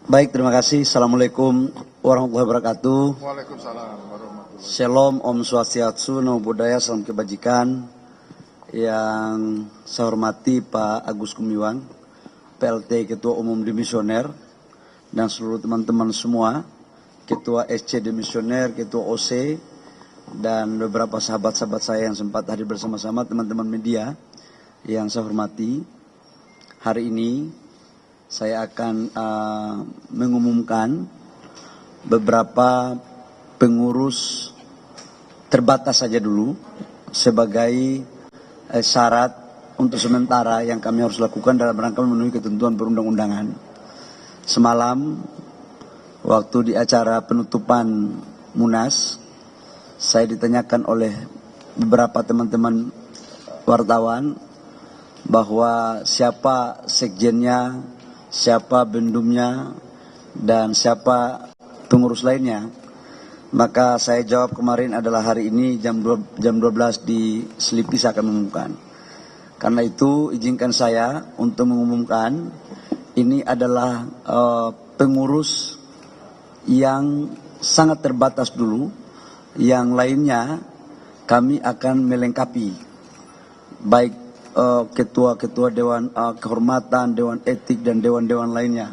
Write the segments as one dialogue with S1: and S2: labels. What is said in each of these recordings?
S1: Baik, terima kasih. Assalamualaikum warahmatullahi wabarakatuh.
S2: Waalaikumsalam warahmatullahi wabarakatuh.
S1: Shalom, Om Swastiastu, Namo Buddhaya, Salam Kebajikan. Yang saya hormati Pak Agus Gumiwang, PLT Ketua Umum Demisioner, dan seluruh teman-teman semua, Ketua SC Demisioner, Ketua OC, dan beberapa sahabat-sahabat saya yang sempat hadir bersama-sama, teman-teman media yang saya hormati. Hari ini saya akan mengumumkan beberapa pengurus terbatas saja dulu sebagai syarat untuk sementara yang kami harus lakukan dalam rangka memenuhi ketentuan perundang-undangan. Semalam waktu di acara penutupan Munas, saya ditanyakan oleh beberapa teman-teman wartawan bahwa siapa sekjennya, siapa bendumnya, dan siapa pengurus lainnya. Maka saya jawab kemarin adalah hari ini jam 12 di Selipi saya akan mengumumkan. Karena itu izinkan saya untuk mengumumkan ini adalah pengurus yang sangat terbatas dulu. Yang lainnya kami akan melengkapi. Baik ketua-ketua Dewan Kehormatan, Dewan Etik, dan Dewan-Dewan lainnya.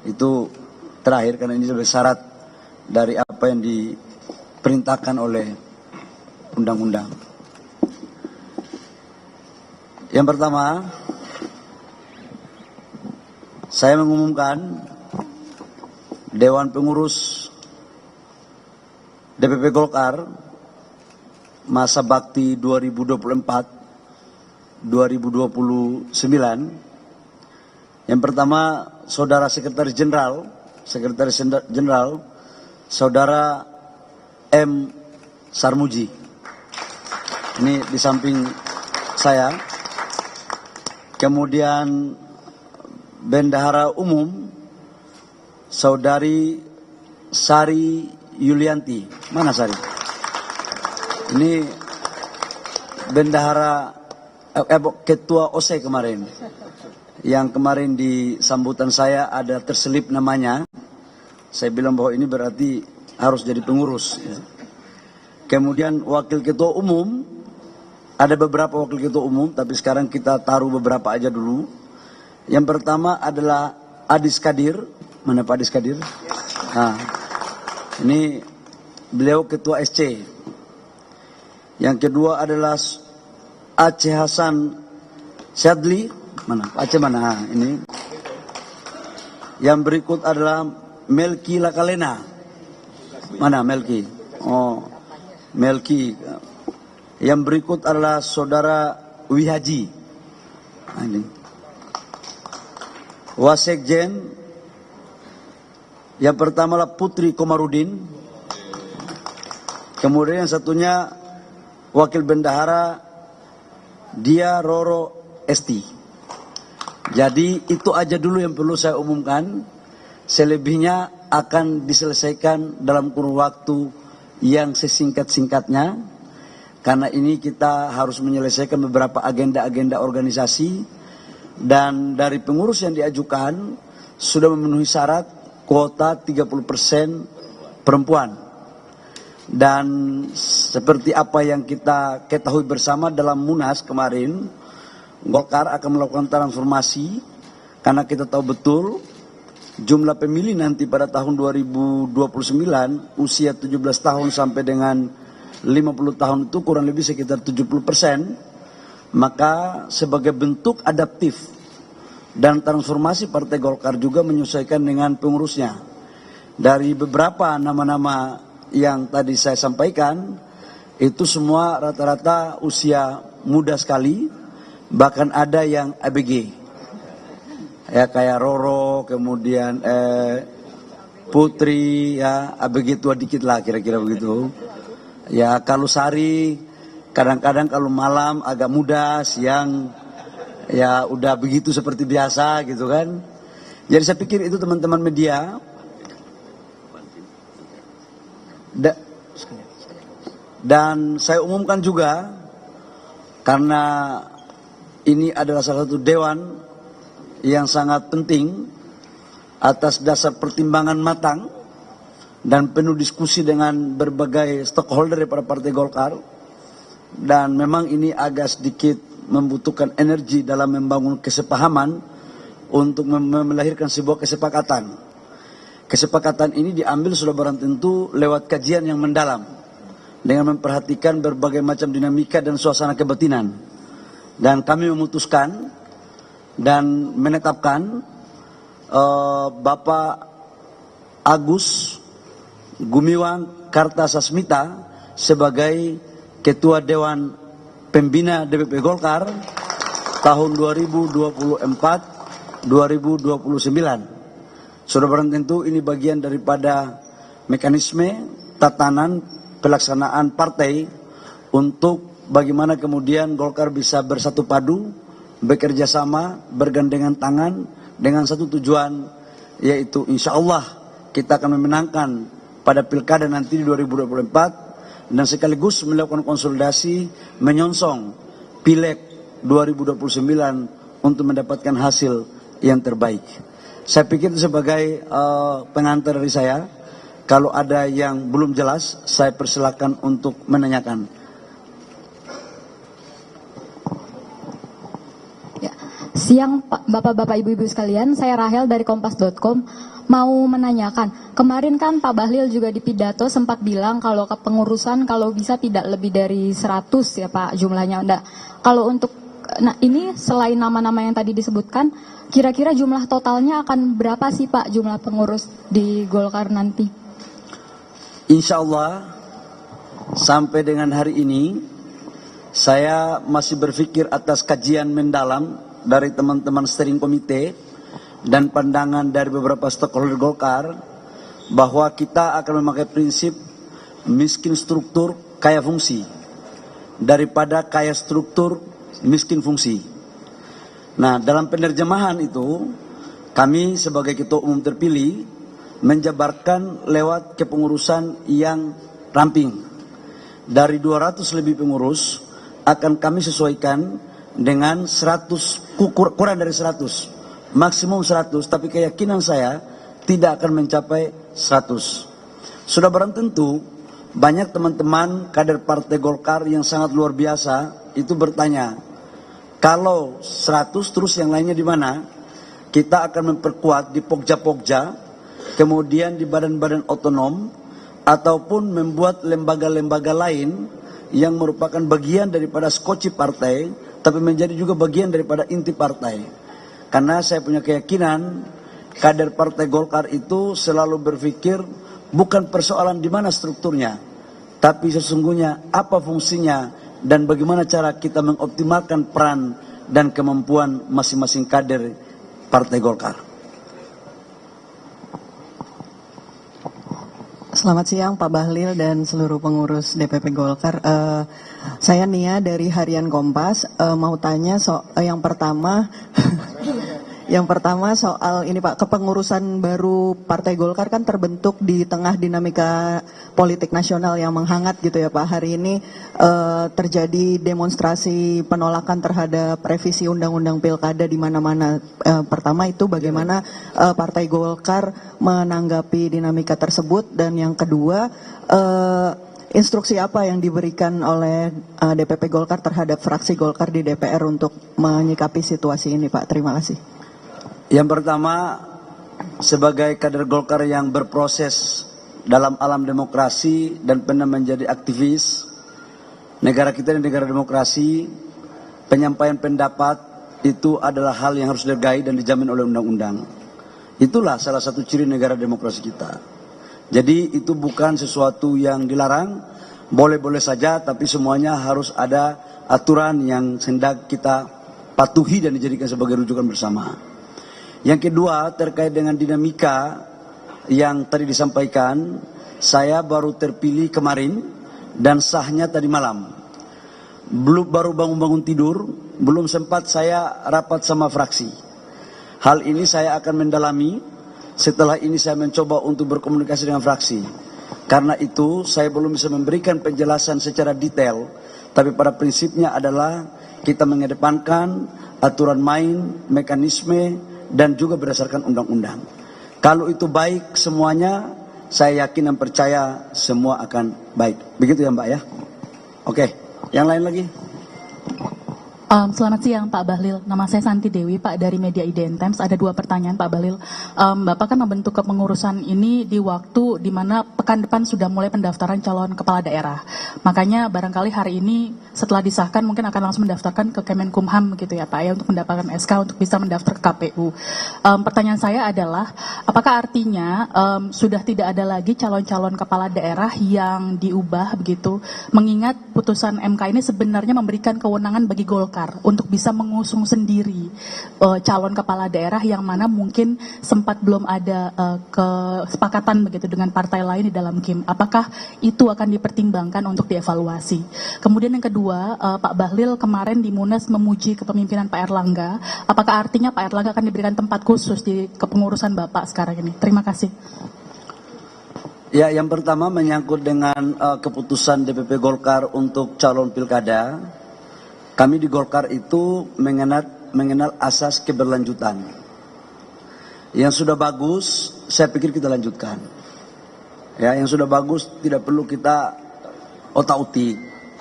S1: Itu terakhir karena ini sebagai syarat dari apa yang diperintahkan oleh undang-undang. Yang pertama, saya mengumumkan Dewan Pengurus DPP Golkar masa bakti 2024-2029. Yang pertama, Saudara Sekretaris Jenderal Saudara M. Sarmuji. Ini di samping saya. Kemudian Bendahara Umum Saudari Sari Yulianti. Mana Sari? Ini Bendahara Ketua OC kemarin. Yang kemarin di sambutan saya ada terselip namanya. Saya bilang bahwa ini berarti harus jadi pengurus. Kemudian Wakil Ketua Umum, ada beberapa Wakil Ketua Umum, tapi sekarang kita taruh beberapa aja dulu. Yang pertama adalah Adis Kadir. Mana Pak Adis Kadir? Nah, ini beliau Ketua SC. Yang kedua adalah Aceh Hasan Syadli. Mana? Aceh mana? Nah, ini. Yang berikut adalah Melki Lakalena. Mana Melki? Oh, Melki. Yang berikut adalah Saudara Wihaji. Nah, ini. Wasekjen. Yang pertama adalah Putri Komarudin. Kemudian yang satunya Wakil Bendahara Dia Roro Esti. Jadi itu aja dulu yang perlu saya umumkan. Selebihnya akan diselesaikan dalam kurun waktu yang sesingkat-singkatnya. Karena ini kita harus menyelesaikan beberapa agenda-agenda organisasi. Dan dari pengurus yang diajukan sudah memenuhi syarat kuota 30% perempuan. Dan seperti apa yang kita ketahui bersama dalam Munas kemarin, Golkar akan melakukan transformasi karena kita tahu betul jumlah pemilih nanti pada tahun 2029 usia 17 tahun sampai dengan 50 tahun itu kurang lebih sekitar 70%. Maka sebagai bentuk adaptif dan transformasi Partai Golkar juga menyesuaikan dengan pengurusnya. Dari beberapa nama-nama yang tadi saya sampaikan, itu semua rata-rata usia muda sekali, bahkan ada yang ABG. Ya kayak Roro, kemudian Putri, ya ABG tua dikit lah kira-kira begitu. Ya kalau Sari, kadang-kadang kalau malam agak muda, siang ya udah begitu seperti biasa gitu kan. Jadi saya pikir itu teman-teman media. Dan saya umumkan juga karena ini adalah salah satu dewan yang sangat penting, atas dasar pertimbangan matang dan penuh diskusi dengan berbagai stakeholder daripada Partai Golkar. Dan memang ini agak sedikit membutuhkan energi dalam membangun kesepahaman untuk melahirkan sebuah kesepakatan. Kesepakatan ini diambil sudah barang tentu lewat kajian yang mendalam dengan memperhatikan berbagai macam dinamika dan suasana kebatinan. Dan kami memutuskan dan menetapkan Bapak Agus Gumiwang Kartasasmita sebagai Ketua Dewan Pembina DPP Golkar tahun 2024-2029. Sudah barang tentu ini bagian daripada mekanisme tatanan pelaksanaan partai untuk bagaimana kemudian Golkar bisa bersatu padu, bekerja sama, bergandengan tangan dengan satu tujuan, yaitu insya Allah kita akan memenangkan pada pilkada nanti di 2024 dan sekaligus melakukan konsolidasi menyongsong pileg 2029 untuk mendapatkan hasil yang terbaik. Saya pikir itu sebagai pengantar dari saya. Kalau ada yang belum jelas, saya persilakan untuk menanyakan.
S3: Ya. Siang Bapak-Bapak Ibu-Ibu sekalian, saya Rahel dari Kompas.com. Mau menanyakan, kemarin kan Pak Bahlil juga di pidato sempat bilang kalau kepengurusan kalau bisa tidak lebih dari 100 ya Pak jumlahnya. Nah, kalau untuk ini selain nama-nama yang tadi disebutkan, kira-kira jumlah totalnya akan berapa sih Pak jumlah pengurus di Golkar nanti?
S1: Insya Allah sampai dengan hari ini saya masih berpikir atas kajian mendalam dari teman-teman steering komite dan pandangan dari beberapa stakeholder Golkar bahwa kita akan memakai prinsip miskin struktur kaya fungsi daripada kaya struktur miskin fungsi. Nah, dalam penerjemahan itu kami sebagai ketua umum terpilih menjabarkan lewat kepengurusan yang ramping. Dari 200 lebih pengurus akan kami sesuaikan dengan 100, kurang dari 100. Maksimum 100, tapi keyakinan saya tidak akan mencapai 100. Sudah barang tentu banyak teman-teman kader Partai Golkar yang sangat luar biasa itu bertanya, kalau 100 terus yang lainnya di mana? Kita akan memperkuat di pokja-pokja, kemudian di badan-badan otonom, ataupun membuat lembaga-lembaga lain yang merupakan bagian daripada skoci partai, tapi menjadi juga bagian daripada inti partai. Karena saya punya keyakinan kader Partai Golkar itu selalu berpikir bukan persoalan di mana strukturnya, tapi sesungguhnya apa fungsinya dan bagaimana cara kita mengoptimalkan peran dan kemampuan masing-masing kader Partai Golkar.
S4: Selamat siang Pak Bahlil dan seluruh pengurus DPP Golkar. Saya Nia dari Harian Kompas. Mau tanya yang pertama, yang pertama soal ini Pak, kepengurusan baru Partai Golkar kan terbentuk di tengah dinamika politik nasional yang menghangat gitu ya Pak. Hari ini terjadi demonstrasi penolakan terhadap revisi Undang-Undang Pilkada di mana-mana. Pertama itu bagaimana Partai Golkar menanggapi dinamika tersebut, dan yang kedua instruksi apa yang diberikan oleh DPP Golkar terhadap fraksi Golkar di DPR untuk menyikapi situasi ini Pak. Terima kasih.
S1: Yang pertama, sebagai kader Golkar yang berproses dalam alam demokrasi dan pernah menjadi aktivis, negara kita ini negara demokrasi, penyampaian pendapat itu adalah hal yang harus dihargai dan dijamin oleh undang-undang. Itulah salah satu ciri negara demokrasi kita. Jadi itu bukan sesuatu yang dilarang, boleh-boleh saja, tapi semuanya harus ada aturan yang hendak kita patuhi dan dijadikan sebagai rujukan bersama. Yang kedua, terkait dengan dinamika yang tadi disampaikan, saya baru terpilih kemarin dan sahnya tadi malam. Baru bangun-bangun tidur, belum sempat saya rapat sama fraksi. Hal ini saya akan mendalami, setelah ini saya mencoba untuk berkomunikasi dengan fraksi. Karena itu saya belum bisa memberikan penjelasan secara detail, tapi pada prinsipnya adalah kita mengedepankan aturan main, mekanisme, dan juga berdasarkan undang-undang. Kalau itu baik semuanya, saya yakin dan percaya semua akan baik. Begitu ya Mbak ya? Oke, yang lain lagi?
S5: Selamat siang Pak Bahlil, nama saya Santi Dewi Pak dari Media IDN Times. Ada 2 pertanyaan Pak Bahlil. Bapak kan membentuk kepengurusan ini di waktu di mana pekan depan sudah mulai pendaftaran calon kepala daerah. Makanya barangkali hari ini setelah disahkan mungkin akan langsung mendaftarkan ke Kemenkumham gitu ya Pak ya, untuk mendapatkan SK untuk bisa mendaftar ke KPU. Pertanyaan saya adalah apakah artinya sudah tidak ada lagi calon-calon kepala daerah yang diubah begitu, mengingat putusan MK ini sebenarnya memberikan kewenangan bagi Golkar untuk bisa mengusung sendiri calon kepala daerah yang mana mungkin sempat belum ada kesepakatan begitu dengan partai lain di dalam KIM. Apakah itu akan dipertimbangkan untuk dievaluasi? Kemudian yang kedua, Pak Bahlil kemarin di Munas memuji kepemimpinan Pak Erlangga. Apakah artinya Pak Erlangga akan diberikan tempat khusus di kepengurusan Bapak sekarang ini? Terima kasih.
S1: Ya, yang pertama menyangkut dengan keputusan DPP Golkar untuk calon pilkada. Kami di Golkar itu mengenal asas keberlanjutan. Yang sudah bagus, saya pikir kita lanjutkan. Ya, yang sudah bagus tidak perlu kita otak-utik.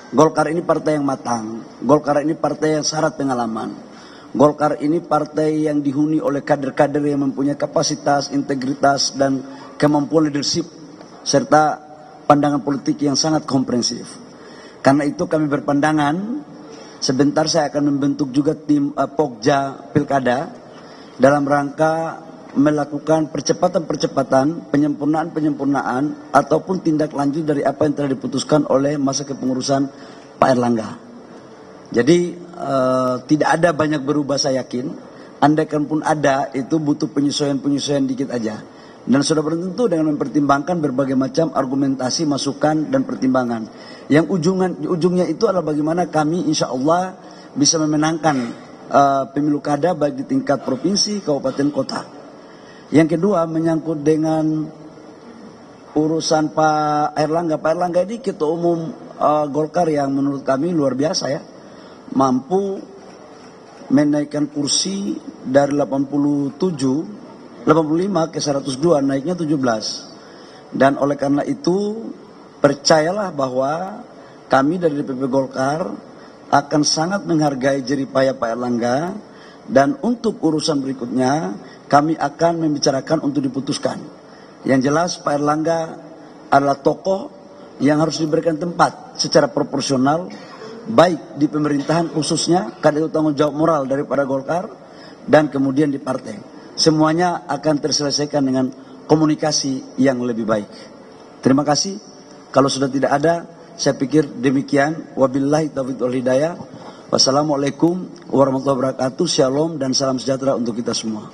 S1: Golkar ini partai yang matang. Golkar ini partai yang syarat pengalaman. Golkar ini partai yang dihuni oleh kader-kader yang mempunyai kapasitas, integritas, dan kemampuan leadership, serta pandangan politik yang sangat komprehensif. Karena itu kami berpandangan, sebentar saya akan membentuk juga tim Pokja Pilkada dalam rangka melakukan percepatan-percepatan, penyempurnaan ataupun tindak lanjut dari apa yang telah diputuskan oleh masa kepengurusan Pak Erlangga. Jadi tidak ada banyak berubah saya yakin. Andaikan pun ada, itu butuh penyesuaian-penyesuaian dikit aja. Dan sudah tentu dengan mempertimbangkan berbagai macam argumentasi, masukan, dan pertimbangan. Yang ujungnya itu adalah bagaimana kami insya Allah bisa memenangkan pemilu kada baik di tingkat provinsi, kabupaten, kota. Yang kedua menyangkut dengan urusan Pak Erlangga. Pak Erlangga ini ketua umum Golkar yang menurut kami luar biasa ya. Mampu menaikkan kursi dari 85 ke 102, naiknya 17. Dan oleh karena itu percayalah bahwa kami dari DPP Golkar akan sangat menghargai jeripaya Pak Erlangga, dan untuk urusan berikutnya kami akan membicarakan untuk diputuskan. Yang jelas Pak Erlangga adalah tokoh yang harus diberikan tempat secara proporsional, baik di pemerintahan khususnya, karena itu tanggung jawab moral daripada Golkar, dan kemudian di partai. Semuanya akan terselesaikan dengan komunikasi yang lebih baik. Terima kasih. Kalau sudah tidak ada, saya pikir demikian. Wabillahi taufiq wal hidayah. Wassalamualaikum warahmatullahi wabarakatuh. Shalom dan salam sejahtera untuk kita semua.